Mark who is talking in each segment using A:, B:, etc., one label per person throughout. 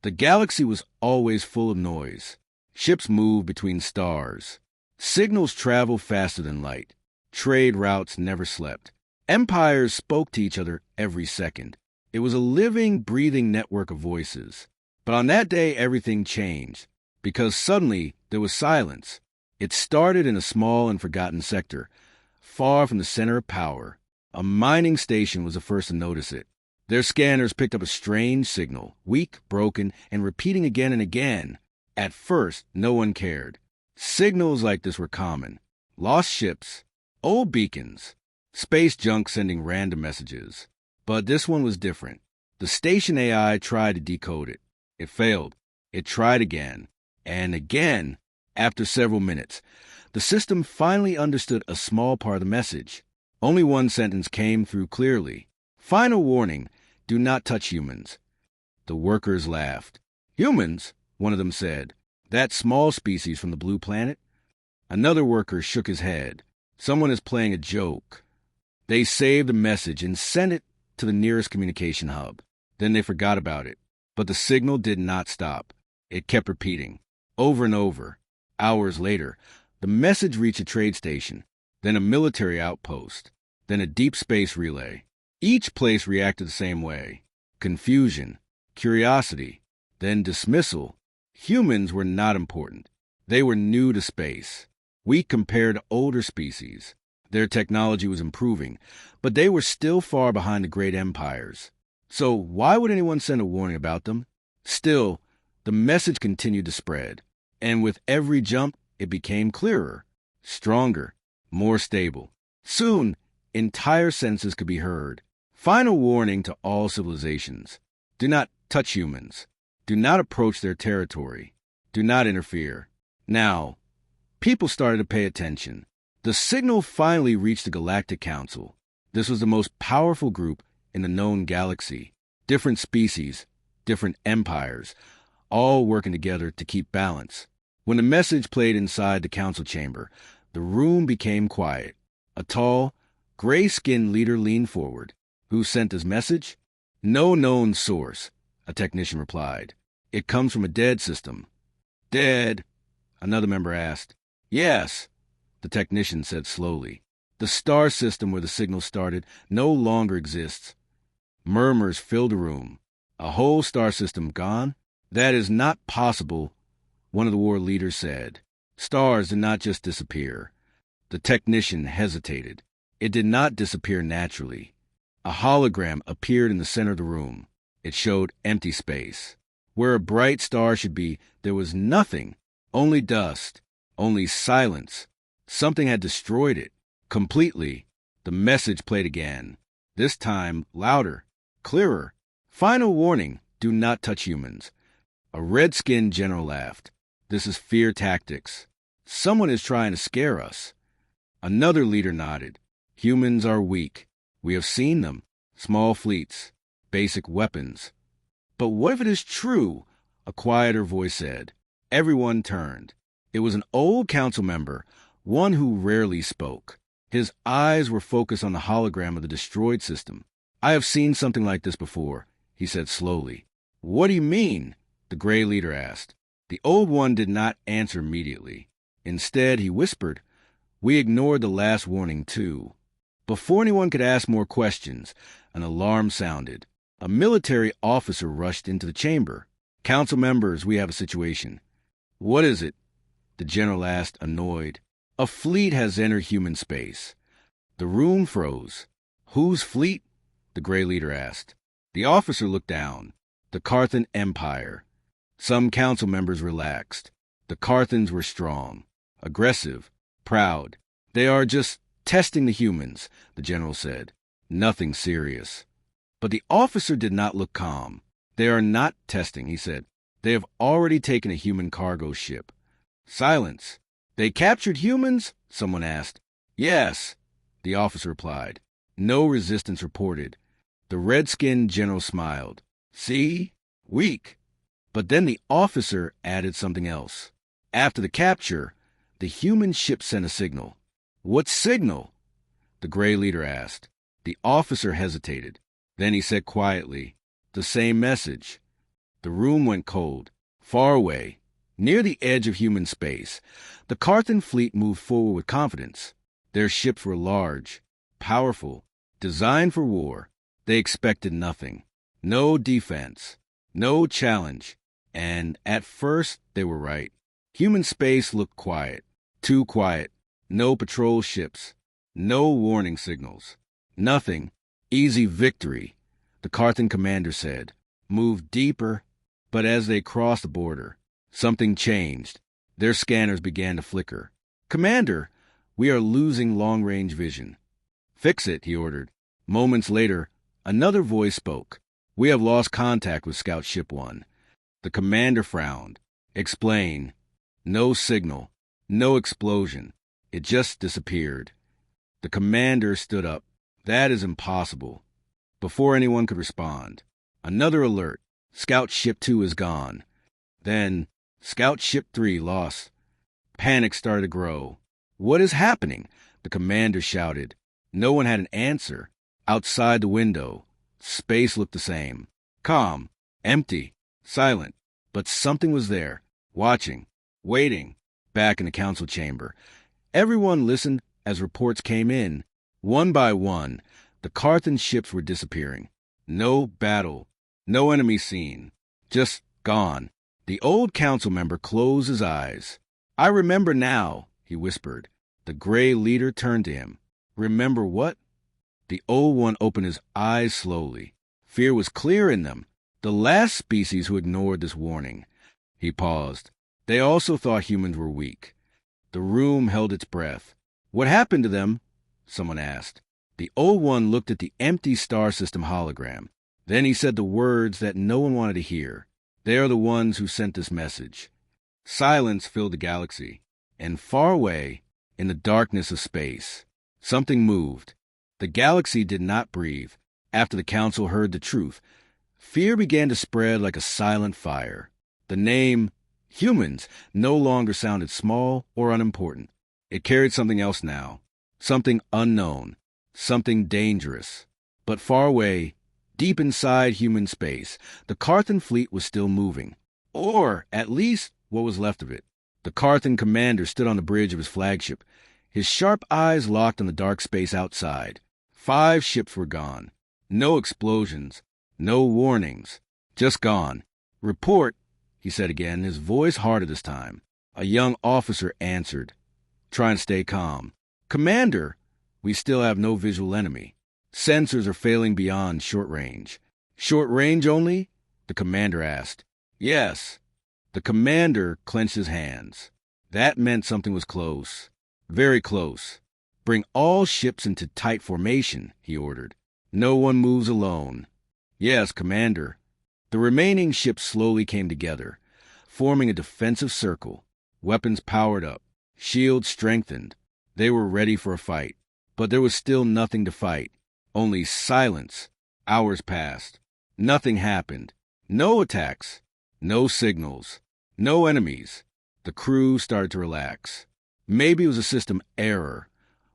A: The galaxy was always full of noise. Ships moved between stars. Signals traveled faster than light. Trade routes never slept. Empires spoke to each other every second. It was a living, breathing network of voices. But on that day, everything changed, because suddenly there was silence. It started in a small and forgotten sector, far from the center of power. A mining station was the first to notice it. Their scanners picked up a strange signal, weak, broken, and repeating again and again. At first, no one cared. Signals like this were common. Lost ships, old beacons, space junk sending random messages. But this one was different. The station AI tried to decode it. It failed. It tried again. And again. After several minutes, the system finally understood a small part of the message. Only one sentence came through clearly. Final warning, do not touch humans. The workers laughed. Humans? One of them said. That small species from the blue planet? Another worker shook his head. Someone is playing a joke. They saved the message and sent it to the nearest communication hub. Then they forgot about it. But the signal did not stop. It kept repeating, over and over. Hours later, the message reached a trade station, then a military outpost, then a deep space relay. Each place reacted the same way. Confusion, curiosity, then dismissal. Humans were not important. They were new to space. Weak compared to older species. Their technology was improving, but they were still far behind the great empires. So why would anyone send a warning about them? Still, the message continued to spread, and with every jump, it became clearer, stronger, more stable. Soon, entire sentences could be heard. Final warning to all civilizations. Do not touch humans. Do not approach their territory. Do not interfere. Now, people started to pay attention. The signal finally reached the Galactic Council. This was the most powerful group in the known galaxy. Different species, different empires, all working together to keep balance. When the message played inside the council chamber, the room became quiet. A tall, gray-skinned leader leaned forward. Who sent this message? No known source, a technician replied. It comes from a dead system. Dead? Another member asked. Yes, the technician said slowly. The star system where the signal started no longer exists. Murmurs filled the room. A whole star system gone? That is not possible, one of the war leaders said. Stars did not just disappear. The technician hesitated. It did not disappear naturally. A hologram appeared in the center of the room. It showed empty space. Where a bright star should be, there was nothing. Only dust. Only silence. Something had destroyed it. Completely. The message played again. This time, louder. Clearer. Final warning, do not touch humans. A red-skinned general laughed. This is fear tactics. Someone is trying to scare us. Another leader nodded. Humans are weak. We have seen them. Small fleets. Basic weapons. But what if it is true? A quieter voice said. Everyone turned. It was an old council member, one who rarely spoke. His eyes were focused on the hologram of the destroyed system. I have seen something like this before, he said slowly. What do you mean? The gray leader asked. The old one did not answer immediately. Instead, he whispered, We ignored the last warning, too. Before anyone could ask more questions, an alarm sounded. A military officer rushed into the chamber. Council members, we have a situation. What is it? The general asked, annoyed. A fleet has entered human space. The room froze. Whose fleet? The gray leader asked. The officer looked down. The Carthan Empire. Some council members relaxed. The Carthans were strong, aggressive, proud. They are just testing the humans, the general said. Nothing serious. But the officer did not look calm. They are not testing, he said. They have already taken a human cargo ship. Silence. They captured humans? Someone asked. Yes, the officer replied. No resistance reported. The red-skinned general smiled. See? Weak. But then the officer added something else. After the capture, the human ship sent a signal. What signal? The gray leader asked. The officer hesitated. Then he said quietly, the same message. The room went cold. Far away, near the edge of human space, the Carthan fleet moved forward with confidence. Their ships were large, powerful, designed for war. They expected nothing. No defense, no challenge. And at first, they were right. Human space looked quiet. Too quiet. No patrol ships. No warning signals. Nothing. Easy victory, the Carthan commander said. Move deeper. But as they crossed the border, something changed. Their scanners began to flicker. Commander, we are losing long-range vision. Fix it, he ordered. Moments later, another voice spoke. We have lost contact with Scout Ship 1. The commander frowned. Explain. No signal. No explosion. It just disappeared. The commander stood up. That is impossible. Before anyone could respond, another alert. Scout Ship 2 is gone. Then, Scout Ship 3 lost. Panic started to grow. What is happening? The commander shouted. No one had an answer. Outside the window, space looked the same. Calm, empty, silent. But something was there, watching, waiting. Back in the council chamber, everyone listened as reports came in. One by one, the Carthan ships were disappearing. No battle. No enemy seen. Just gone. The old council member closed his eyes. I remember now, he whispered. The gray leader turned to him. Remember what? The old one opened his eyes slowly. Fear was clear in them. The last species who ignored this warning. He paused. They also thought humans were weak. The room held its breath. What happened to them? Someone asked. The old one looked at the empty star system hologram. Then he said the words that no one wanted to hear. They are the ones who sent this message. Silence filled the galaxy, and far away, in the darkness of space, something moved. The galaxy did not breathe. After the council heard the truth, fear began to spread like a silent fire. The name, humans, no longer sounded small or unimportant. It carried something else now, something unknown, something dangerous. But far away, deep inside human space, the Carthan fleet was still moving. Or, at least, what was left of it. The Carthan commander stood on the bridge of his flagship, his sharp eyes locked on the dark space outside. 5 ships were gone. No explosions. No warnings. Just gone. Report, he said again, his voice harder this time. A young officer answered. Try and stay calm. Commander, we still have no visual enemy. Sensors are failing beyond short range. Short range only? The commander asked. Yes. The commander clenched his hands. That meant something was close. Very close. Bring all ships into tight formation, he ordered. No one moves alone. Yes, Commander. The remaining ships slowly came together, forming a defensive circle. Weapons powered up. Shields strengthened. They were ready for a fight. But there was still nothing to fight. Only silence. Hours passed. Nothing happened. No attacks. No signals. No enemies. The crew started to relax. Maybe it was a system error.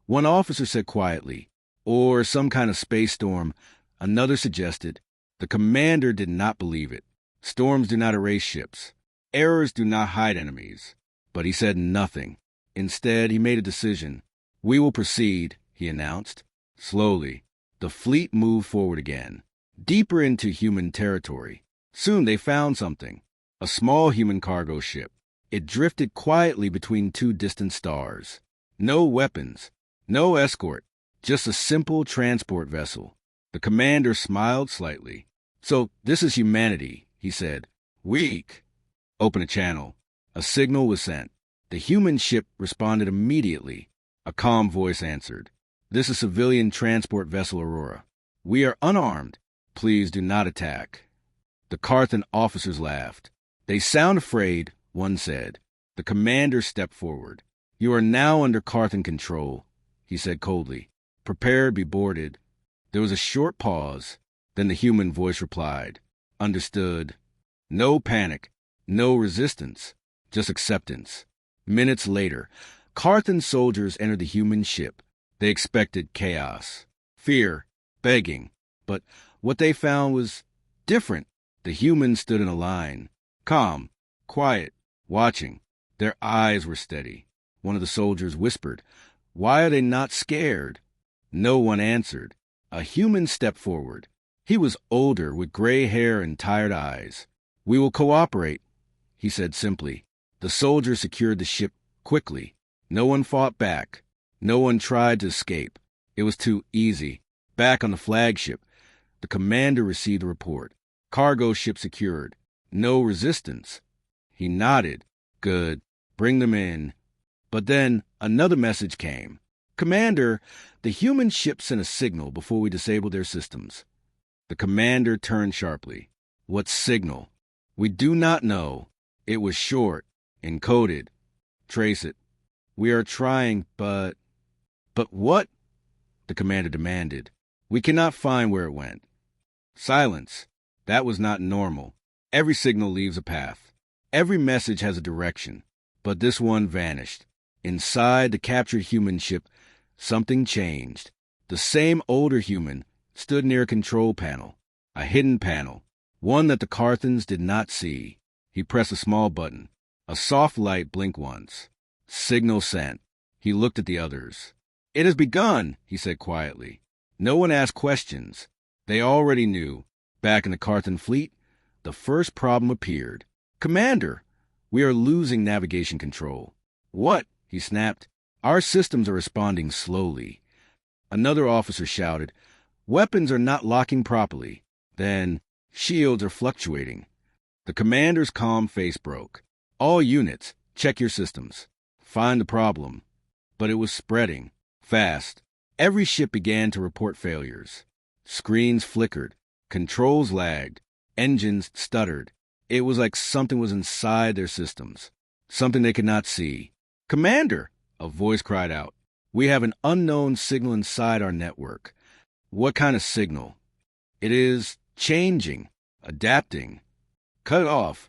A: One officer said quietly, or some kind of space storm. Another suggested. The commander did not believe it. Storms do not erase ships. Errors do not hide enemies. But he said nothing. Instead, he made a decision. We will proceed, he announced. Slowly, the fleet moved forward again, deeper into human territory. Soon they found something. A small human cargo ship. It drifted quietly between 2 distant stars. No weapons. No escort. Just a simple transport vessel. The commander smiled slightly. So this is humanity, he said. Weak. Open a channel. A signal was sent. The human ship responded immediately. A calm voice answered. This is civilian transport vessel Aurora. We are unarmed. Please do not attack. The Carthan officers laughed. They sound afraid, one said. The commander stepped forward. You are now under Carthan control, he said coldly. Prepare to be boarded. There was a short pause. Then the human voice replied. Understood. No panic. No resistance. Just acceptance. Minutes later, Carthan soldiers entered the human ship. They expected chaos, fear, begging. But what they found was different. The humans stood in a line, calm, quiet, watching. Their eyes were steady. One of the soldiers whispered, "Why are they not scared?" No one answered. A human stepped forward. He was older, with gray hair and tired eyes. "We will cooperate," he said simply. The soldiers secured the ship quickly. No one fought back. No one tried to escape. It was too easy. Back on the flagship, the commander received a report. Cargo ship secured. No resistance. He nodded. Good. Bring them in. But then another message came. "Commander, the human ship sent a signal before we disabled their systems." The commander turned sharply. "What signal?" "We do not know. It was short, encoded. Trace it. We are trying, but..." "But what?" the commander demanded. "We cannot find where it went." Silence. That was not normal. Every signal leaves a path. Every message has a direction. But this one vanished. Inside the captured human ship, something changed. The same older human stood near a control panel, a hidden panel, one that the Carthans did not see. He pressed a small button. A soft light blinked once. Signal sent. He looked at the others. "It has begun," he said quietly. No one asked questions. They already knew. Back in the Carthan fleet, the first problem appeared. "Commander, we are losing navigation control." "What?" he snapped. "Our systems are responding slowly." Another officer shouted, "Weapons are not locking properly." Then, "Shields are fluctuating." The commander's calm face broke. "All units, check your systems. Find the problem." But it was spreading. Fast. Every ship began to report failures. Screens flickered. Controls lagged. Engines stuttered. It was like something was inside their systems. Something they could not see. "Commander!" a voice cried out. "We have an unknown signal inside our network." "What kind of signal?" "It is changing, adapting." "Cut it off."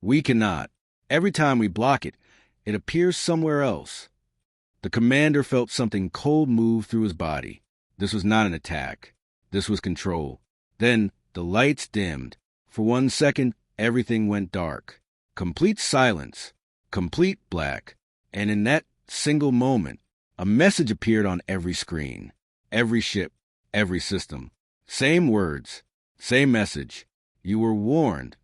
A: "We cannot. Every time we block it, it appears somewhere else." The commander felt something cold move through his body. This was not an attack. This was control. Then the lights dimmed. For 1 second, everything went dark. Complete silence. Complete black. And in that single moment, a message appeared on every screen. Every ship. Every system. Same words. Same message. "You were warned."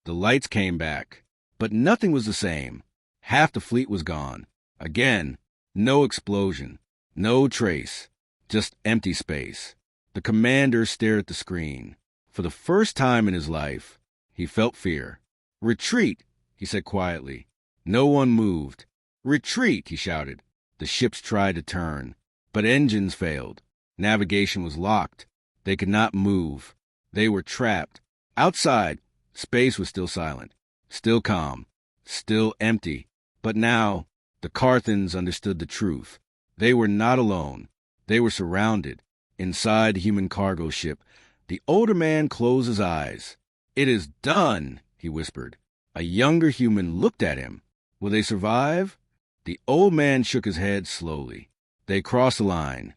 A: The lights came back. But nothing was the same. Half the fleet was gone. Again. No explosion. No trace. Just empty space. The commander stared at the screen. For the first time in his life, he felt fear. "Retreat," he said quietly. No one moved. "Retreat," he shouted. The ships tried to turn, but engines failed. Navigation was locked. They could not move. They were trapped. Outside, space was still silent, still calm, still empty. But now, the Carthans understood the truth. They were not alone. They were surrounded. Inside the human cargo ship, the older man closed his eyes. "It is done," he whispered. A younger human looked at him. Will they survive? The old man shook his head slowly. They crossed the line.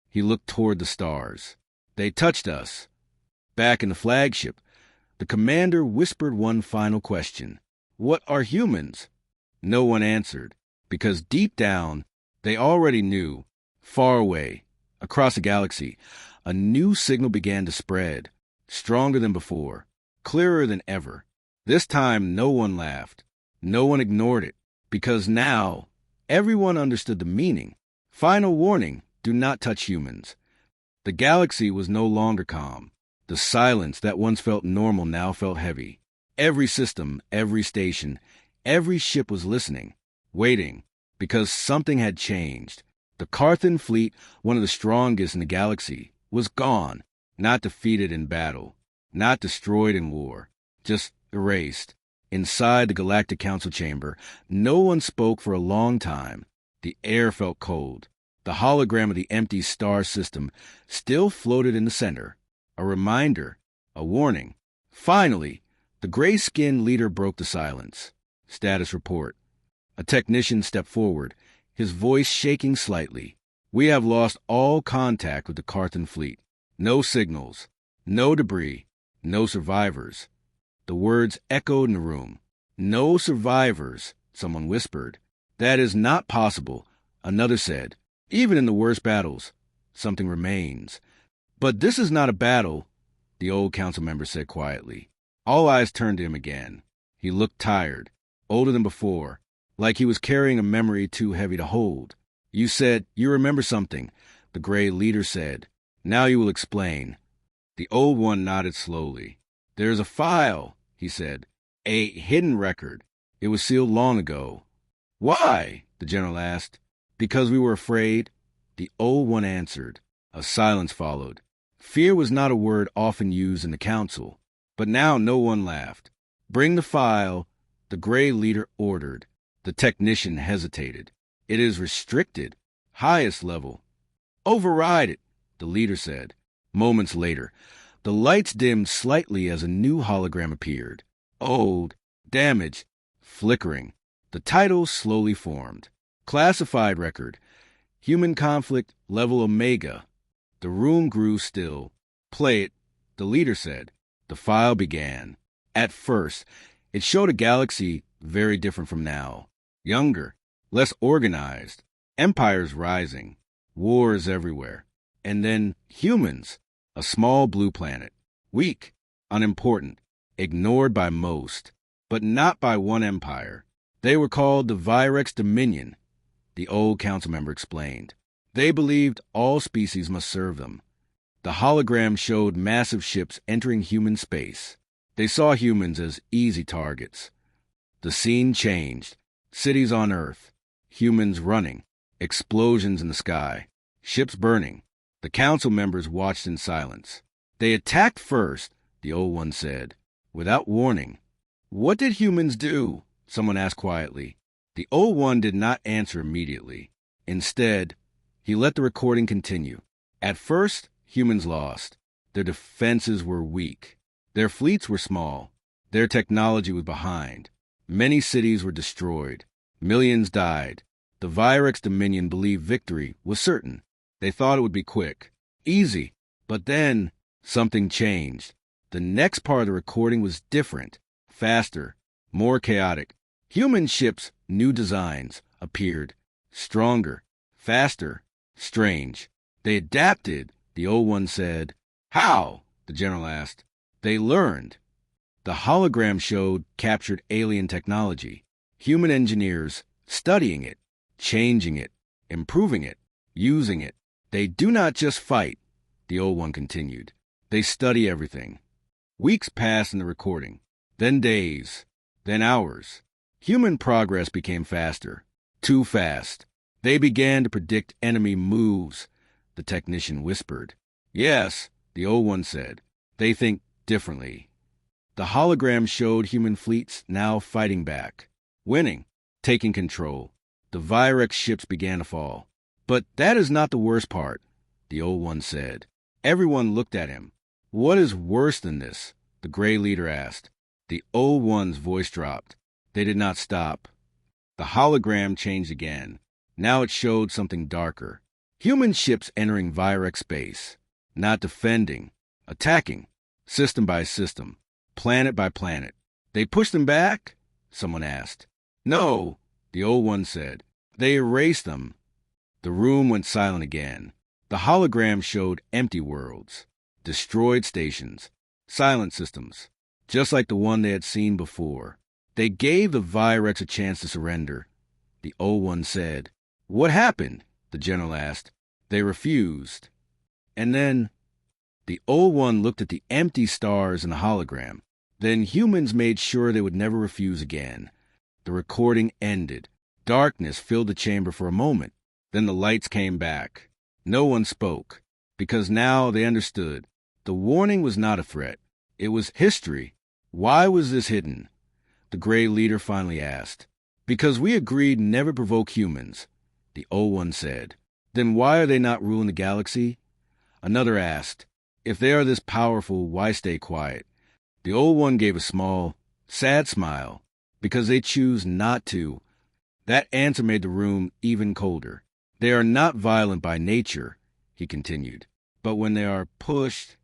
A: He looked toward the stars. "They touched us." Back in the flagship, the commander whispered one final question. "What are humans?" No one answered, because deep down, they already knew. Far away, across the galaxy, a new signal began to spread, stronger than before, clearer than ever. This time, no one laughed. No one ignored it, because now everyone understood the meaning. Final warning, do not touch humans. The galaxy was no longer calm. The silence that once felt normal now felt heavy. Every system, every station, every ship was listening, waiting, because something had changed. The Carthan fleet, one of the strongest in the galaxy, was gone, not defeated in battle, not destroyed in war, just erased. Inside the Galactic Council chamber, no one spoke for a long time. The air felt cold. The hologram of the empty star system still floated in the center. A reminder, a warning. Finally, the gray-skinned leader broke the silence. Status report. A technician stepped forward, his voice shaking slightly. "We have lost all contact with the Carthan fleet. No signals, no debris, no survivors." The words echoed in the room. No survivors, someone whispered. That is not possible, another said. Even in the worst battles, something remains. But this is not a battle, the old council member said quietly. All eyes turned to him again. He looked tired, older than before, like he was carrying a memory too heavy to hold. You said you remember something, the gray leader said. Now you will explain. The old one nodded slowly. There is a file, he said. A hidden record. It was sealed long ago. Why? The general asked. Because we were afraid, the old one answered. A silence followed. Fear was not a word often used in the council, but now no one laughed. Bring the file, the gray leader ordered. The technician hesitated. It is restricted. Highest level. Override it, the leader said. Moments later, the lights dimmed slightly as a new hologram appeared. Old, damaged, flickering. The title slowly formed. Classified record. Human conflict level Omega. The room grew still. Play it, the leader said. The file began. At first, it showed a galaxy very different from now. Younger, less organized, empires rising, wars everywhere. And then humans, a small blue planet. Weak, unimportant, ignored by most, but not by one empire. They were called the Virex Dominion, the old council member explained. They believed all species must serve them. The hologram showed massive ships entering human space. They saw humans as easy targets. The scene changed. Cities on Earth, humans running, explosions in the sky, ships burning. The council members watched in silence. They attacked first, the old one said, without warning. What did humans do? Someone asked quietly. The old one did not answer immediately. Instead, he let the recording continue. At first, humans lost. Their defenses were weak. Their fleets were small. Their technology was behind. Many cities were destroyed. Millions died. The Virex Dominion believed victory was certain. They thought it would be quick, easy. But then, something changed. The next part of the recording was different, faster, more chaotic. Human ships, new designs, appeared. Stronger, faster, strange. They adapted, the old one said. How? The general asked. They learned. The hologram showed captured alien technology. Human engineers studying it, changing it, improving it, using it. They do not just fight, the old one continued. They study everything. Weeks passed in the recording, then days, then hours. Human progress became faster, too fast. They began to predict enemy moves, the technician whispered. Yes, the old one said. They think differently. The hologram showed human fleets now fighting back, winning, taking control. The Virex ships began to fall. But that is not the worst part, the old one said. Everyone looked at him. What is worse than this? The gray leader asked. The old one's voice dropped. They did not stop. The hologram changed again. Now it showed something darker. Human ships entering Virex space, not defending, attacking, system by system, planet by planet. They pushed them back? Someone asked. No, the old one said. They erased them. The room went silent again. The hologram showed empty worlds, destroyed stations, silent systems, just like the one they had seen before. They gave the Virex a chance to surrender. The old one said. What happened? The general asked. They refused. And then the old one looked at the empty stars in the hologram. Then humans made sure they would never refuse again. The recording ended. Darkness filled the chamber for a moment. Then the lights came back. No one spoke, because now they understood. The warning was not a threat. It was history. Why was this hidden? The gray leader finally asked. Because we agreed never provoke humans, the old one said. Then why are they not ruling the galaxy? Another asked. If they are this powerful, why stay quiet? The old one gave a small, sad smile. Because they choose not to. That answer made the room even colder. They are not violent by nature, he continued. But when they are pushed...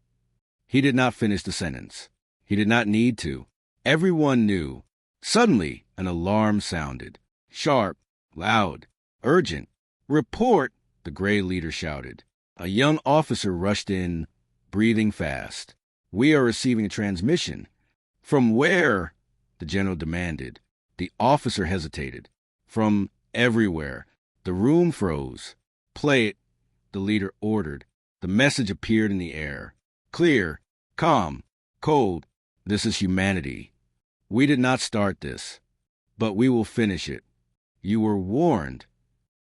A: He did not finish the sentence. He did not need to. Everyone knew. Suddenly, an alarm sounded. Sharp, loud, urgent. "Report!" the gray leader shouted. A young officer rushed in, breathing fast. "We are receiving a transmission." "From where?" the general demanded. The officer hesitated. "From everywhere." The room froze. "Play it," the leader ordered. The message appeared in the air. "Clear, calm, cold. This is humanity. We did not start this, but we will finish it. You were warned."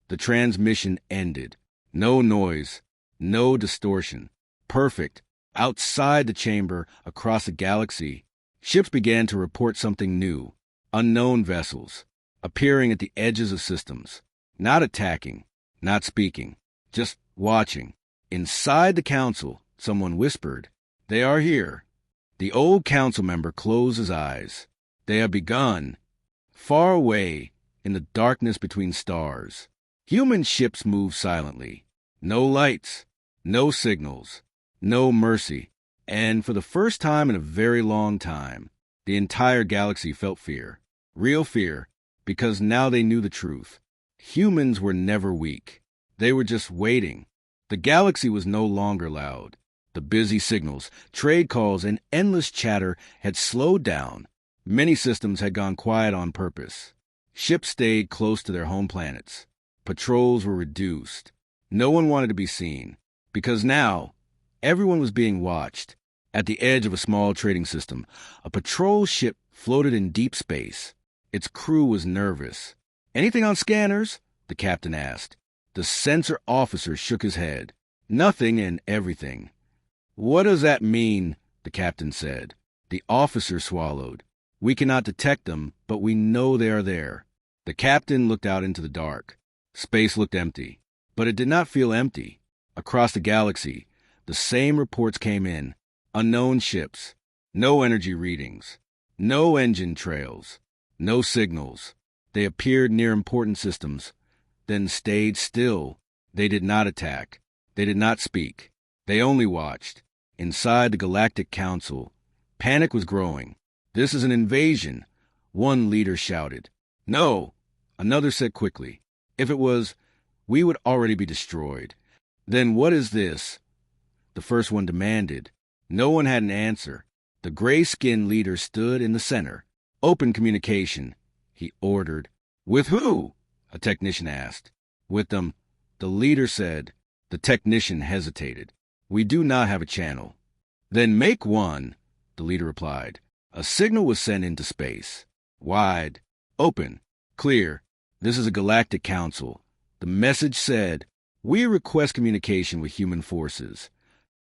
A: The transmission ended. No noise, no distortion. Perfect. Outside the chamber, across the galaxy, ships began to report something new. Unknown vessels, appearing at the edges of systems. Not attacking, not speaking, just watching. Inside the council, someone whispered, "They are here." The old council member closed his eyes. "They have begun." Far away, in the darkness between stars, human ships moved silently. No lights, no signals, no mercy. And for the first time in a very long time, the entire galaxy felt fear. Real fear, because now they knew the truth. Humans were never weak. They were just waiting. The galaxy was no longer loud. The busy signals, trade calls, and endless chatter had slowed down. Many systems had gone quiet on purpose. Ships stayed close to their home planets. Patrols were reduced. No one wanted to be seen, because now everyone was being watched. At the edge of a small trading system, a patrol ship floated in deep space. Its crew was nervous. "Anything on scanners?" the captain asked. The sensor officer shook his head. "Nothing and everything." "What does that mean?" the captain said. The officer swallowed. "We cannot detect them, but we know they are there." The captain looked out into the dark. Space looked empty, but it did not feel empty. Across the galaxy, the same reports came in. Unknown ships, no energy readings, no engine trails, no signals. They appeared near important systems, then stayed still. They did not attack. They did not speak. They only watched. Inside the Galactic Council, panic was growing. "This is an invasion," one leader shouted. "No," another said quickly. "If it was, we would already be destroyed." "Then what is this?" the first one demanded. No one had an answer. The gray-skinned leader stood in the center. "Open communication," he ordered. "With who?" a technician asked. "With them," the leader said. The technician hesitated. "We do not have a channel." "Then make one," the leader replied. A signal was sent into space. "Wide, open, clear. This is a galactic council." The message said, "We request communication with human forces."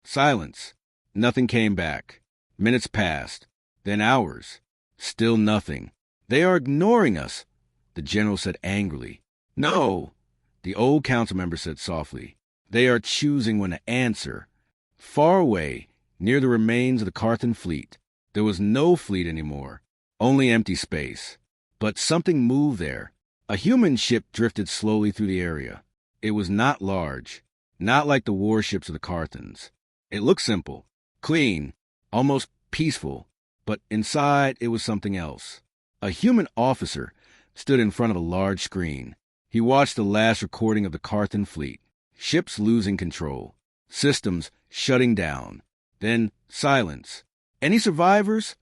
A: Silence. Nothing came back. Minutes passed, then hours. Still nothing. "They are ignoring us," the general said angrily. "No," the old council member said softly. "They are choosing when to answer." Far away, near the remains of the Carthan fleet, there was no fleet anymore, only empty space. But something moved there. A human ship drifted slowly through the area. It was not large, not like the warships of the Carthans. It looked simple, clean, almost peaceful, but inside it was something else. A human officer stood in front of a large screen. He watched the last recording of the Carthan fleet, ships losing control, systems shutting down. Then silence. "Any survivors?"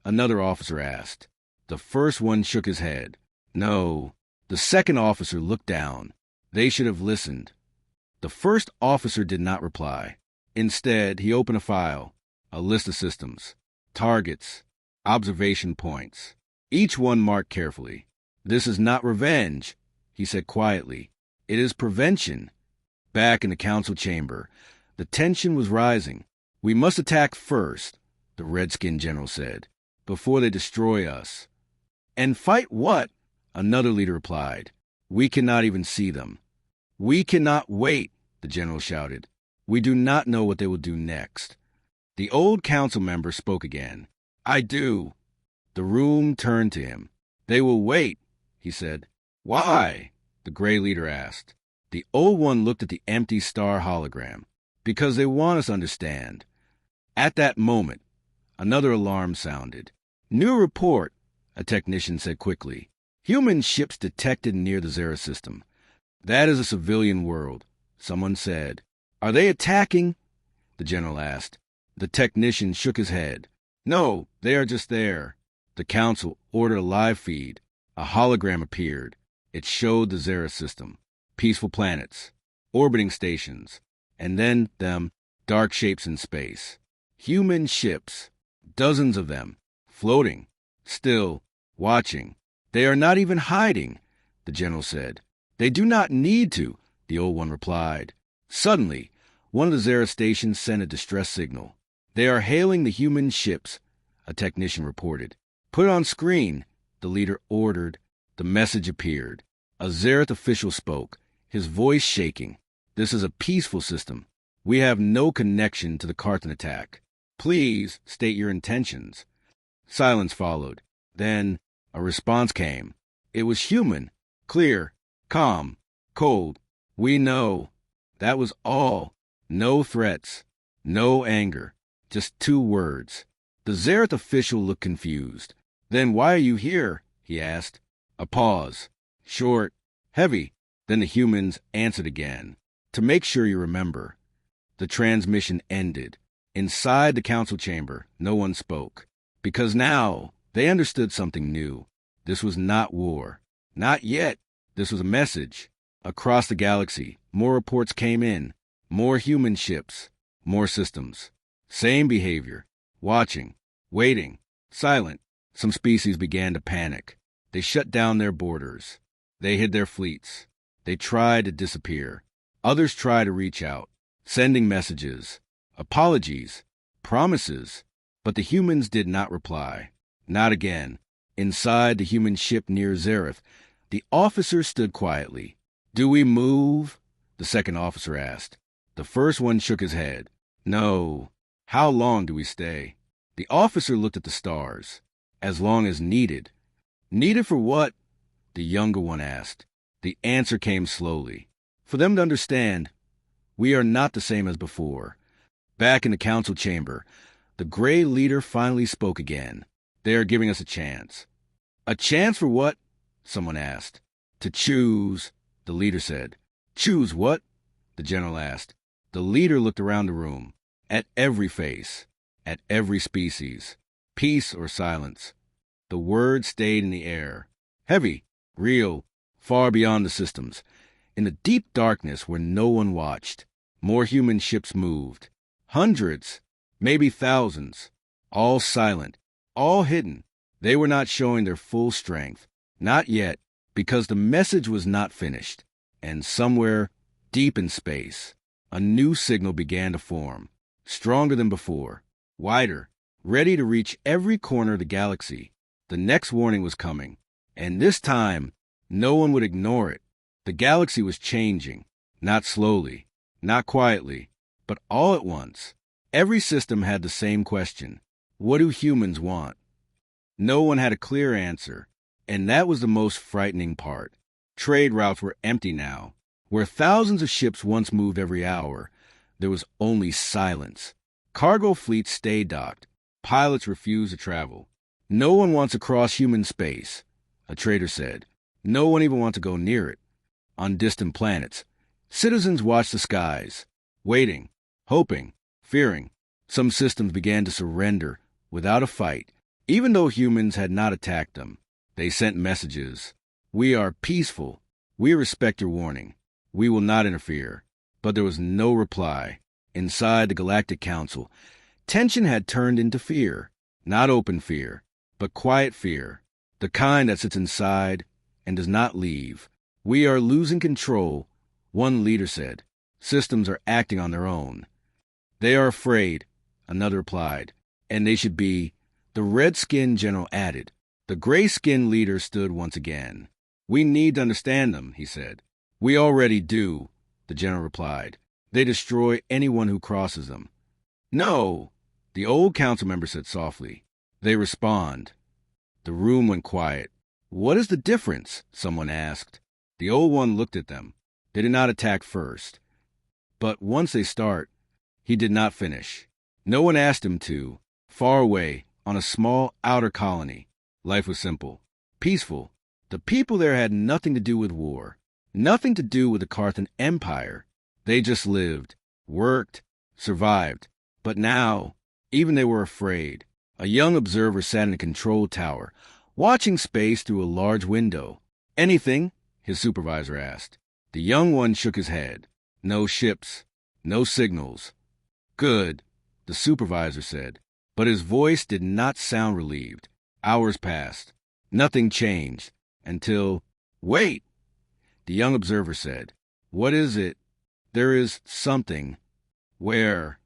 A: another officer asked. The first one shook his head. "No." The second officer looked down. They should have listened. The first officer did not reply. Instead, he opened a file, a list of systems, targets, observation points, each one marked carefully. "This is not revenge," he said quietly. "It is prevention." Back in the council chamber, the tension was rising. "We must attack first," the Redskin general said, "before they destroy us." "And fight what?" another leader replied. "We cannot even see them." "We cannot wait," the general shouted. "We do not know what they will do next." The old council member spoke again. "I do." The room turned to him. "They will wait," he said. "Why?" the gray leader asked. The old one looked at the empty star hologram. "Because they want us to understand." At that moment, another alarm sounded. New report, a technician said quickly. Human ships detected near the Zera system. That is a civilian world, someone said. Are they attacking? The general asked. The technician shook his head. No, they are just there. The council ordered a live feed. A hologram appeared. It showed the Zera system, peaceful planets, orbiting stations, and then them, dark shapes in space. Human ships, dozens of them, floating, still, watching. They are not even hiding, the general said. They do not need to, the old one replied. Suddenly, one of the Zera stations sent a distress signal. They are hailing the human ships, a technician reported. Put it on screen, the leader ordered. The message appeared. A Zereth official spoke, his voice shaking. This is a peaceful system. We have no connection to the Carthan attack. Please state your intentions. Silence followed. Then a response came. It was human, clear, calm, cold. We know. That was all. No threats, no anger, just 2 words. The Zereth official looked confused. Then why are you here? He asked. A pause. Short, heavy. Then the humans answered again. To make sure you remember. The transmission ended. Inside the council chamber, no one spoke. Because now they understood something new. This was not war. Not yet. This was a message. Across the galaxy, more reports came in. More human ships. More systems. Same behavior. Watching. Waiting. Silent. Some species began to panic. They shut down their borders. They hid their fleets. They tried to disappear. Others tried to reach out, sending messages, apologies, promises. But the humans did not reply. Not again. Inside the human ship near Zereth, the officer stood quietly. Do we move? The second officer asked. The first one shook his head. No. How long do we stay? The officer looked at the stars. As long as needed. Needed for what? The younger one asked. The answer came slowly. For them to understand, we are not the same as before. Back in the council chamber, the gray leader finally spoke again. They are giving us a chance. A chance for what? Someone asked. To choose, the leader said. Choose what? The general asked. The leader looked around the room, at every face, at every species, peace or silence. The word stayed in the air, heavy, real, far beyond the systems. In the deep darkness where no one watched, more human ships moved. Hundreds, maybe thousands, all silent, all hidden. They were not showing their full strength, not yet, because the message was not finished. And somewhere, deep in space, a new signal began to form, stronger than before, wider, ready to reach every corner of the galaxy. The next warning was coming, and this time, no one would ignore it. The galaxy was changing, not slowly, not quietly, but all at once. Every system had the same question. What do humans want? No one had a clear answer, and that was the most frightening part. Trade routes were empty now. Where thousands of ships once moved every hour, there was only silence. Cargo fleets stayed docked. Pilots refused to travel. No one wants to cross human space, a trader said. No one even wants to go near it. On distant planets, citizens watched the skies, waiting, hoping, fearing. Some systems began to surrender without a fight, even though humans had not attacked them. They sent messages. We are peaceful. We respect your warning. We will not interfere. But there was no reply. Inside the Galactic Council, tension had turned into fear. Not open fear, but quiet fear. The kind that sits inside and does not leave. We are losing control, one leader said. Systems are acting on their own. They are afraid, another replied. And they should be, the red-skinned general added. The gray-skinned leader stood once again. We need to understand them, he said. We already do, the general replied. They destroy anyone who crosses them. No, the old council member said softly. They respond. The room went quiet. What is the difference? Someone asked. The old one looked at them. They did not attack first. But once they start, he did not finish. No one asked him to. Far away, on a small outer colony. Life was simple, peaceful. The people there had nothing to do with war, nothing to do with the Carthan Empire. They just lived, worked, survived. But now, even they were afraid. A young observer sat in a control tower, watching space through a large window. "Anything?" his supervisor asked. The young one shook his head. "No ships, no signals." "Good," the supervisor said, but his voice did not sound relieved. Hours passed. Nothing changed until, "Wait," the young observer said. "What is it?" "There is something." "Where?"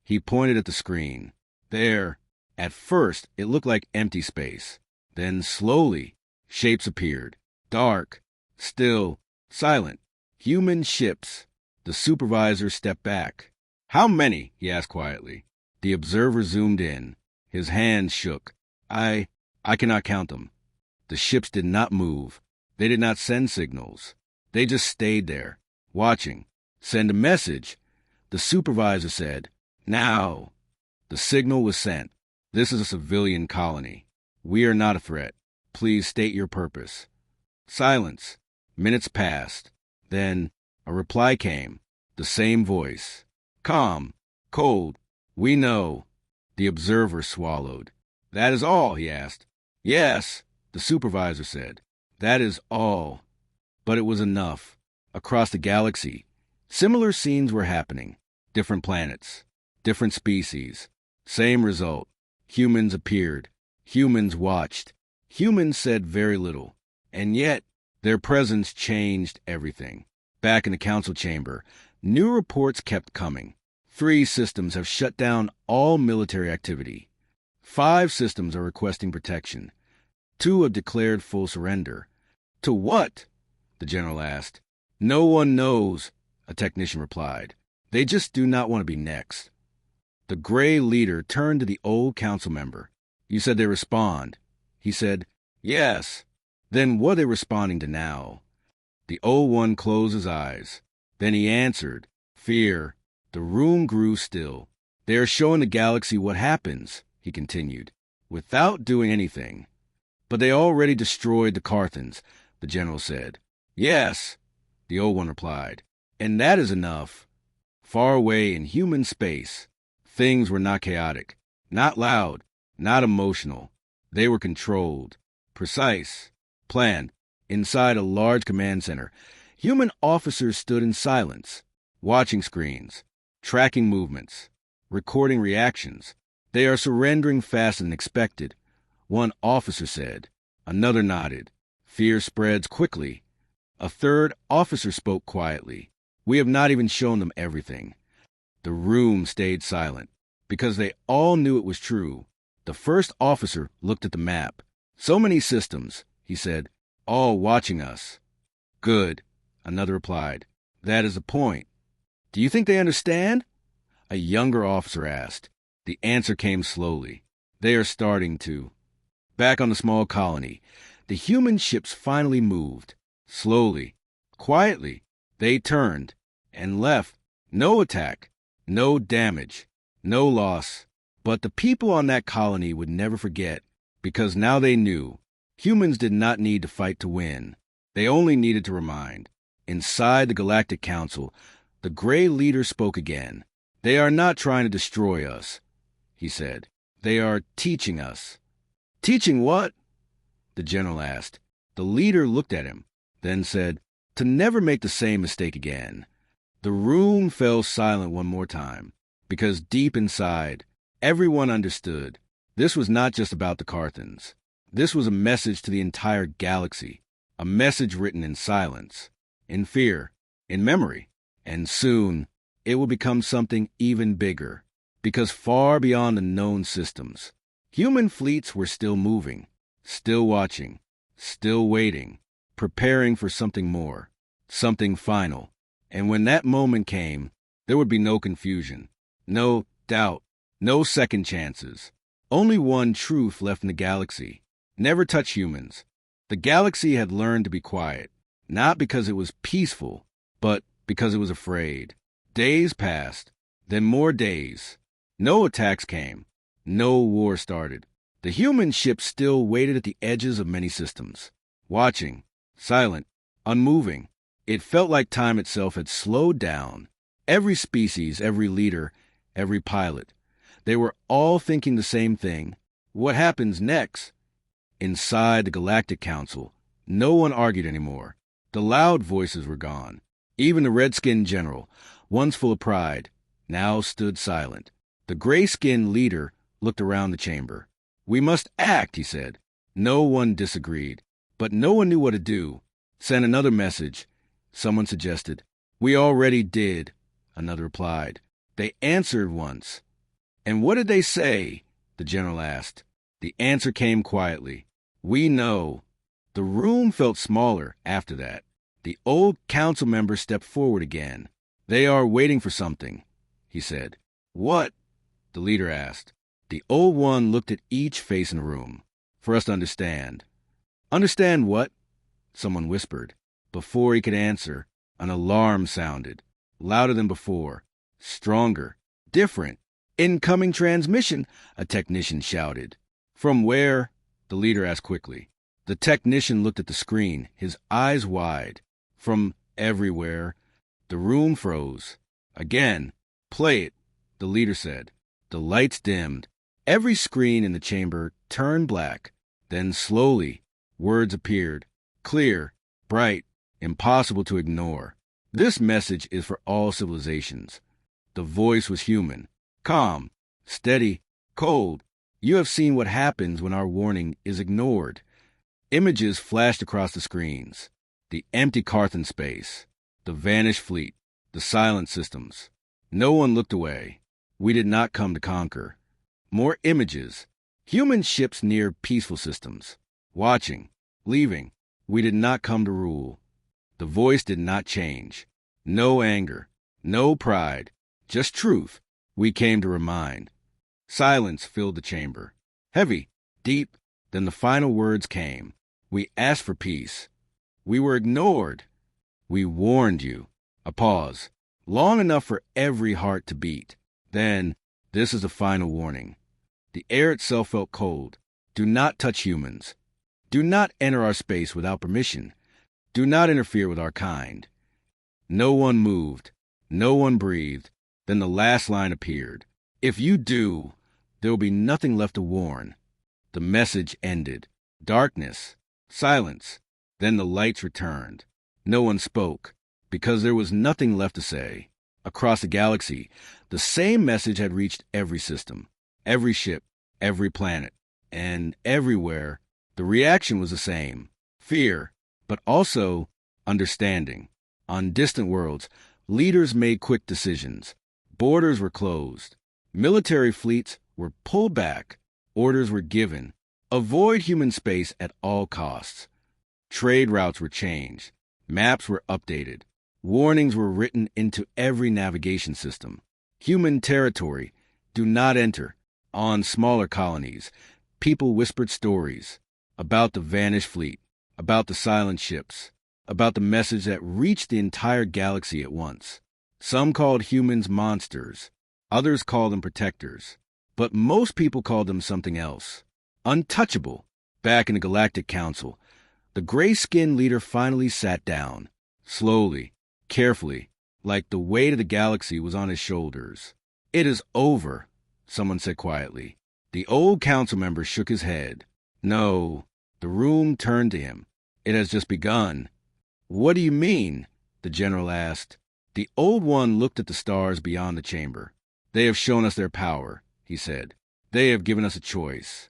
A: He pointed at the screen. "There." At first, it looked like empty space. Then, slowly, shapes appeared. Dark, still, silent. Human ships. The supervisor stepped back. "How many?" he asked quietly. The observer zoomed in. His hands shook. I cannot count them." The ships did not move. They did not send signals. They just stayed there, watching. "Send a message," the supervisor said. "Now." The signal was sent. "This is a civilian colony. We are not a threat. Please state your purpose." Silence. Minutes passed. Then a reply came. The same voice. "Calm. Cold. We know." The observer swallowed. "That is all?" he asked. "Yes," the supervisor said. "That is all." But it was enough. Across the galaxy, similar scenes were happening. Different planets. Different species. Same result. Humans appeared. Humans watched. Humans said very little. And yet, their presence changed everything. Back in the council chamber, new reports kept coming. 3 systems have shut down all military activity. 5 systems are requesting protection. 2 have declared full surrender. "To what?" the general asked. "No one knows," a technician replied. "They just do not want to be next." The gray leader turned to the old council member. "You said they respond." He said, "Yes." "Then what are they responding to now?" The old one closed his eyes. Then he answered, "Fear." The room grew still. "They are showing the galaxy what happens," he continued, "without doing anything." "But they already destroyed the Carthans," the general said. "Yes," the old one replied, "and that is enough." Far away in human space, things were not chaotic, not loud, not emotional. They were controlled, precise, planned. Inside a large command center, human officers stood in silence, watching screens, tracking movements, recording reactions. "They are surrendering faster than expected," one officer said. Another nodded. "Fear spreads quickly." A third officer spoke quietly. "We have not even shown them everything." The room stayed silent, because they all knew it was true. The first officer looked at the map. "So many systems," he said, "all watching us." "Good," another replied. "That is the point." "Do you think they understand?" a younger officer asked. The answer came slowly. "They are starting to." Back on the small colony, the human ships finally moved. Slowly, quietly, they turned and left. No attack, no damage, no loss. But the people on that colony would never forget, because now they knew humans did not need to fight to win. They only needed to remind. Inside the Galactic Council, the gray leader spoke again. "They are not trying to destroy us," he said. "They are teaching us." "Teaching what?" the general asked. The leader looked at him, then said, "To never make the same mistake again." The room fell silent one more time, because deep inside, everyone understood. This was not just about the Carthans. This was a message to the entire galaxy, a message written in silence, in fear, in memory. And soon, it would become something even bigger, because far beyond the known systems, human fleets were still moving, still watching, still waiting, preparing for something more, something final. And when that moment came, there would be no confusion, no doubt, no second chances. Only one truth left in the galaxy: never touch humans. The galaxy had learned to be quiet, not because it was peaceful, but because it was afraid. Days passed, then more days. No attacks came. No war started. The human ship still waited at the edges of many systems, watching, silent, unmoving. It felt like time itself had slowed down. Every species, every leader, every pilot. They were all thinking the same thing. What happens next? Inside the Galactic Council, no one argued anymore. The loud voices were gone. Even the red-skinned general, once full of pride, now stood silent. The gray-skinned leader looked around the chamber. "We must act," he said. No one disagreed, but no one knew what to do. Send another message, someone suggested. "We already did," another replied. "They answered once." "And what did they say?" the general asked. The answer came quietly. "We know." The room felt smaller after that. The old council member stepped forward again. "They are waiting for something," he said. "What?" the leader asked. The old one looked at each face in the room. "For us to understand." "Understand what?" someone whispered. Before he could answer, an alarm sounded, louder than before, stronger, different. "Incoming transmission," a technician shouted. "From where?" the leader asked quickly. The technician looked at the screen, his eyes wide. "From everywhere." The room froze. Again. "Play it," the leader said. The lights dimmed. Every screen in the chamber turned black. Then slowly, words appeared. Clear, bright, impossible to ignore. "This message is for all civilizations." The voice was human. Calm, steady, cold. "You have seen what happens when our warning is ignored." Images flashed across the screens. The empty Carthan space, the vanished fleet, the silent systems. No one looked away. We did not come to conquer. More images. Human ships near peaceful systems. Watching, leaving. We did not come to rule. The voice did not change. No anger, no pride, just truth. We came to remind. Silence filled the chamber. Heavy, deep. Then the final words came. "We asked for peace. We were ignored. We warned you." A pause, long enough for every heart to beat. Then, "This is the final warning." The air itself felt cold. "Do not touch humans. Do not enter our space without permission. Do not interfere with our kind." No one moved. No one breathed. Then the last line appeared. "If you do, there will be nothing left to warn." The message ended. Darkness. Silence. Then the lights returned. No one spoke, because there was nothing left to say. Across the galaxy, the same message had reached every system, every ship, every planet, and everywhere, the reaction was the same. Fear, but also understanding. On distant worlds, leaders made quick decisions. Borders were closed. Military fleets were pulled back. Orders were given. Avoid human space at all costs. Trade routes were changed. Maps were updated. Warnings were written into every navigation system. Human territory, do not enter. On smaller colonies, people whispered stories about the vanished fleet, about the silent ships, about the message that reached the entire galaxy at once. Some called humans monsters. Others called them protectors. But most people called them something else. Untouchable. Back in the Galactic Council, the gray-skinned leader finally sat down. Slowly, carefully, like the weight of the galaxy was on his shoulders. "It is over," someone said quietly. The old council member shook his head. "No." The room turned to him. "It has just begun." "What do you mean?" the general asked. The old one looked at the stars beyond the chamber. "They have shown us their power," he said. "They have given us a choice."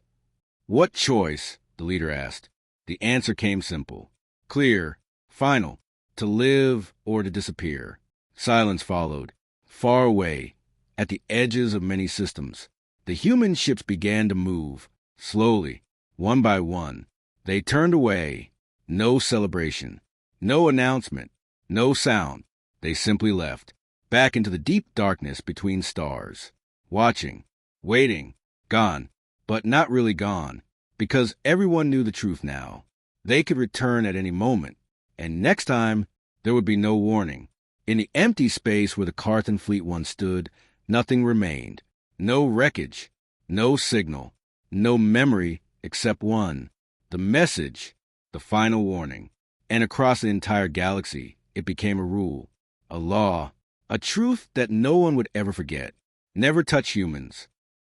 A: "What choice?" the leader asked. The answer came simple, clear, final, to live or to disappear. Silence followed. Far away, at the edges of many systems, the human ships began to move, slowly, one by one. They turned away. No celebration, no announcement, no sound. They simply left, back into the deep darkness between stars. Watching, waiting, gone, but not really gone, because everyone knew the truth now. They could return at any moment, and next time, there would be no warning. In the empty space where the Carthan fleet once stood, nothing remained. No wreckage, no signal, No memory except one, the message, the final warning. And across the entire galaxy, it became a rule, a law, a truth that no one would ever forget. Never touch humans.